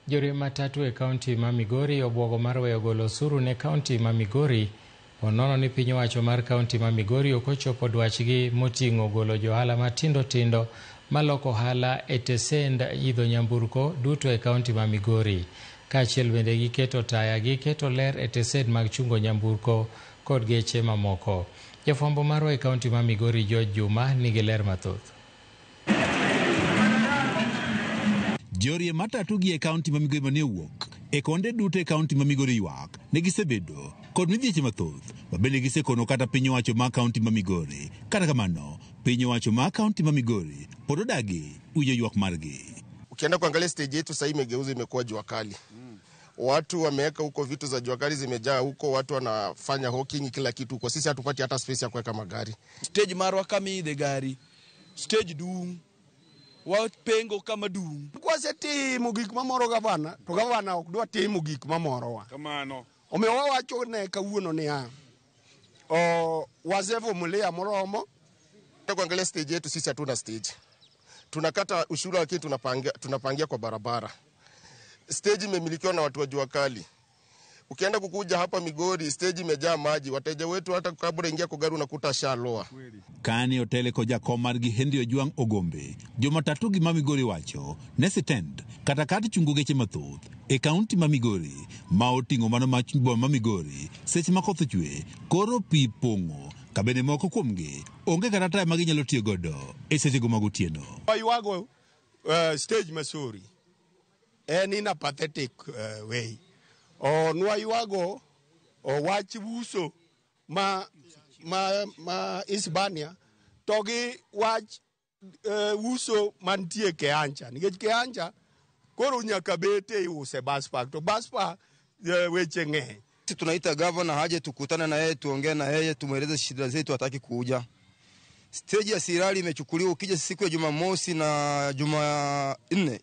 Joriemb matatu e kaunti ma Migori obwogo mar weyo golo osuru ne kaunti ma Migori. Onono ni piny owacho mar kaunti ma Migori ok ochopo dwachgi moting'o golo johala matindo tindo maloko ohala e tesend idho nyamburko duto e kaunti ma Migori. Kaachiel bende giketo taya gi keto ler e tesend mag chungo nyamburko kod geche mamoko. Jafwambo marwa e kaunti ma Migori George Juma nigi ler mathoth. Joriemb matatu gi e kaunti ma Migori mane owuok e konde duto e kaunti ma Migori ywak ne gisebedo kod midhieche mathoth ma bende gisekono kata piny owacho ma kaunti ma Migori. Kata kamano, piny owacho ma kaunti ma Migori pod odagi uyo ywak margi. Ukienda kuangalia stage yetu sasa imegeuza imekuwa jua kali. Watu wameweka huko vitu za jua kali zimejaa huko, watu wanafanya hawking kila kitu huko. Sisi hatupati hata space ya kuweka magari. Stage marwa kama ide gari. Stage dung. Wa pengo kama dung. Kwa seti mugik mamoro gavana, to gavana ok dwa timo gik mamoro wa. Kamano. Omewa wacho ne kawuono ni wazevo mulea moromo. Kuangalia stage yetu sisi hatuna stage. Tunakata ushuru lakini tunapangia kwa barabara. Stage imemilikiwa na watu wa jua kali. Ukienda kukuja hapa Migori, stage imejaa maji. Wateja wetu hata kabla ingia kwa gari unakuta shaloa. Kani hotele ko jakom margi Henry Ojwang Ogombe, jomatatu gi ma Migori wacho nesitend kata kati chungo geche mathoth e kaunti ma Migori ma oting'o mano machbo ma Migori seche ma koth chwe koro pi pong'o kabene moko kuomgi onge kata taya ma ginyalo tiyo godo e seche go mag otieno. Ywago stage Masuri en in a pathetic way. Nwa ywago wach uso ma Hispania togi wach uso mantie Keancha. Nikech Keancha koro nyaka bete use bus park. To bus park weche ng'eny. Tunaita governor haje tukutane na yeye tuongee na yeye tumweleze shida zetu hataki kuja. Stage ya Sirali imechukuliwa ukija siku ya Jumamosi na Jumanne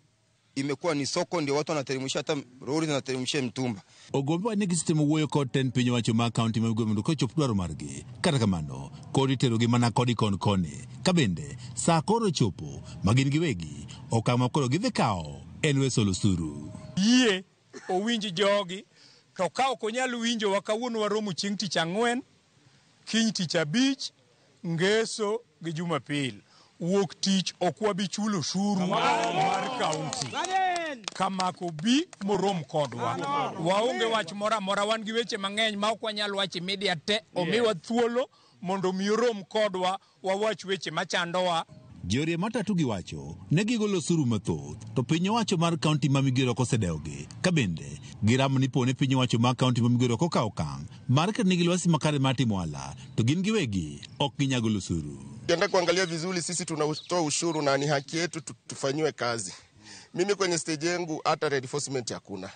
imekuwa ni soko ndio watu wanateremsha hata lori zinateremsha mtumba. Ogombe ne gisitemo wuoyo kod ten piny owacho ma kaunti ma Migori mondo kochop dwaro margi. Kata kamano, kod iterogi mana kodi kon koni. Kabende, saa koro chopo ma gin giwegi okang' ma koro gidhi kawo en weso osuru. Yie owinj jogi to ka ok onyal winjo wa kawuono waromo chieng' tich ang'wen, kiny tich abich, ngeso gi Jumapil. Wuok tich ok wabi chulo ushuru mar kaunti. Kamako bi morom kodwa. Waonge wach mora mora wan gi weche mang'eny ma ok wanyal wacho media te omiwa thuolo mondo mi rom kodwa wawach weche machandowa. Joriemb matatu gi wacho ne gigolo osuru mathoth to piny owacho mar kaunti ma Migori ok osedewogi. Kabende giramo ni pone piny owacho mar kaunti ma Migori ok okawo okang' mar keto negi lwasi makare mar timo ohala to gin giwegi ok ginyagolo osuru. Ukienda kuangalia vizuri sisi tunatoa ushuru na ni haki yetu tufanyiwe kazi. Mimi kwenye stage yangu hata reinforcement hakuna.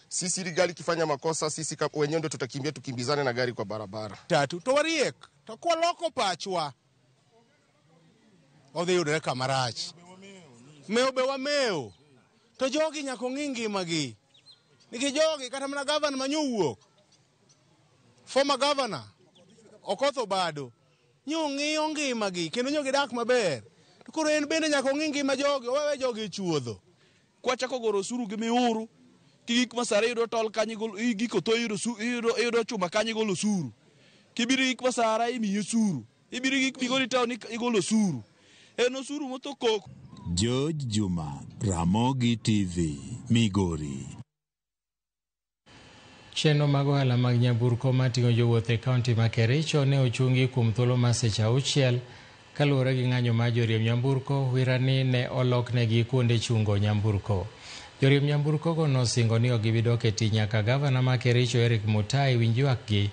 Sisi ile gari kifanya makosa sisi wenyewe ndio tutakimbia tukimbizane na gari kwa barabara. Tatu to wariek to kwa loko pachwa. Odhi yudore kamarach. Meo be wameo. To jogi nyako ng'ingi magi. Niki jogi kata mana governor manyuwuok. Former governor Okotho bado. Nyong'iyo ngimagi kendo nyogi dak maber. To koro en bende nyako ng'ingi ma jogi wewe jogi chuodho. Kwachako goro osuru gi miuru. Gik masara yudo tol kanyi gol giko to yudo chuma kanyi golo osuru. Kibiri gik masara imiyo osuru. Ibiri gik Migori town igolo osuru. En osuru motokok. George Juma, Ramogi TV, Migori. Chenro mag ohala mag nyamburko mating'o jowuoth e kaunti ma Kericho ne ochungi kuom thuolo mar seche 6 kaluwore gi ng'anyo mar joriemb nyamburko wirani ne oloknegi kuonde chungo nyamburko. Joriemb nyamburkogo nosingo ni ok gibi dok e tich nyaka gavana ma Kericho Eric Mutai winj ywakgi.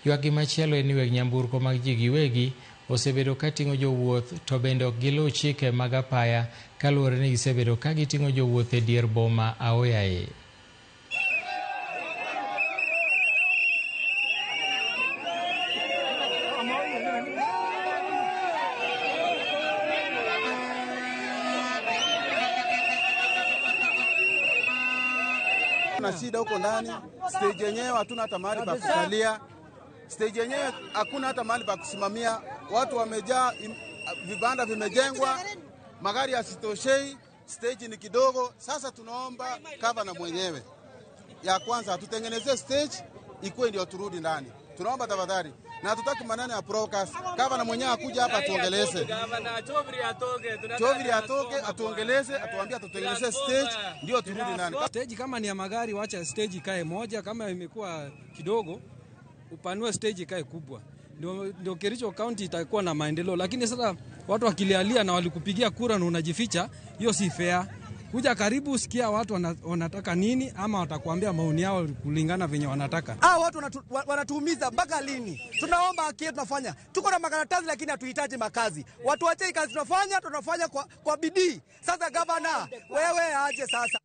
Ywakgi machielo en ni weg nyamburko mag ji giwegi osebedo ka ting'o jowuoth to bende ok giluw chike mag apaya kaluwore ni gisebedo ka giting'o jowuoth e dier boma aoyaye. Na shida huko ndani, stage yenyewe hatuna hata mahali pa kusalia, stage yenyewe hakuna hata mahali pa kusimamia, watu wamejaa, vibanda vimejengwa, magari yasitoshei, stage ni kidogo. Sasa tunaomba gavana mwenyewe ya kwanza atutengenezee stage ikuwe ndio turudi ndani. Tunaomba tafadhali. Na hatutaki maneno ya broadcast. Gavana mwenyewe akuja hapa atuongeleze. Choviri atoke, atuongeleze, atuambie tutengeneze stage ndio turudi ndani. Stage kama ni ya magari wacha stage ikae moja, kama imekuwa kidogo upanue stage ikae kubwa. Ndio Kericho County itakuwa na maendeleo. Lakini sasa watu wakilialia na walikupigia kura na unajificha, hiyo si fair. Kuja karibu, sikia watu wanataka nini, ama watakuambia maoni yao kulingana venye wanataka. Watu wanatuumiza mpaka lini? Tunaomba haki yetu tunafanya. Tuko na makaratasi lakini hatuhitaji makazi. Watu wache kazi tunafanya kwa bidii. Sasa gavana, wewe aje sasa.